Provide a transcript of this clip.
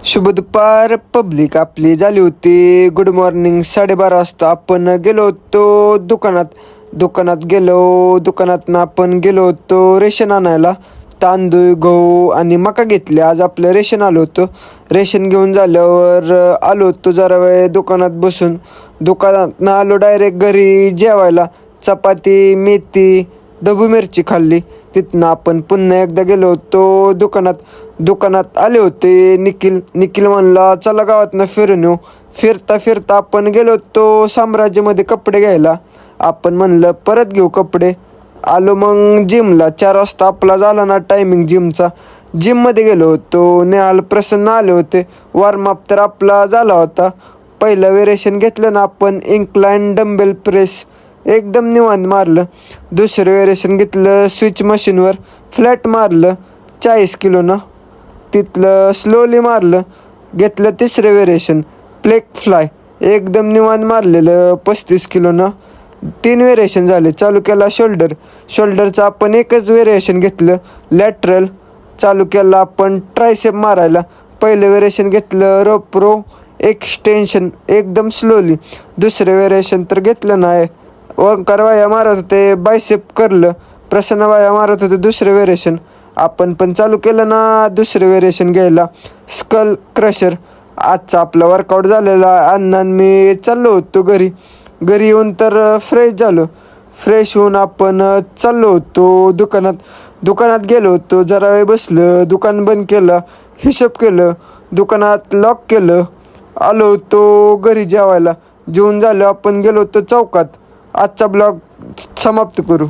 शुभ दुपार पब्लिक आपली झाली होती. Good morning. 12:30 वाजता आपण गेलो होतो दुकानात आपण गेलो होतो रेशन आणायला. तांदूळ, गहू आणि मका घेतले. आज आपलं रेशन आलो होतं. रेशन घेऊन झाल्यावर आलो होतो जरा वेळ दुकानात बसून. दुकानातनं आलो डायरेक्ट घरी जेवायला. चपाती, मेथी, ढबू मिरची खाल्ली. तिथनं आपण पुन्हा एकदा गेलो होतो दुकानात आले होते. निखिल म्हणला चला गावातनं फिरून येऊ. फिरता फिरता आपण गेलो होतो साम्राज्यमध्ये कपडे घ्यायला. आपण म्हणलं परत घेऊ कपडे. आलो मग जिमला. 4 वाजता आपला झाला ना टायमिंग जिमचा. जिममध्ये गेलो होतो. नेहाल, प्रसन्न आले होते. वॉर्मअप तर आपला झाला होता. पहिलं वेरिएशन घेतलं ना आपण इन्क्लाइन डंबेल प्रेस, एकदम निवांत मारलं. दुसरं वेरिएशन घेतलं स्विच मशीनवर, फ्लॅट मारलं 40 किलोनं. तिथलं स्लोली मारलं. घेतलं तिसरं वेरिएशन प्लेक फ्लाय, एकदम निवांत मारलेलं 35 किलोनं. 3 वेरिएशन झाले. चालू केला शोल्डरचं आपण एकच वेरिएशन घेतलं लॅटरल. चालू केला आपण ट्रायसेप मारायला. पहिलं वेरिएशन घेतलं रो एक्सटेन्शन, एकदम स्लोली. दुसरं वेरिएशन तर घेतलं नाही. ओंकार वाया मारत होते बायसेप करलं. प्रसन्न वाया मारत होते दुसरं वेरिएशन. आपण पण चालू केलं ना दुसरं वेरिएशन घ्यायला स्कल क्रशर. आजचा आपला वर्कआउट झालेला. अण्णा मी चाललो होतो घरी येऊन तर फ्रेश झालो. फ्रेश होऊन आपण चाललो होतो दुकानात गेलो होतो. जरा वेळ बसलं. दुकान बंद केलं. हिशोब केलं. दुकानात लॉक केलं. आलो होतो घरी जेवायला. जेवून झालं आपण गेलो होतो चौकात. आजचा ब्लॉग समाप्त करू.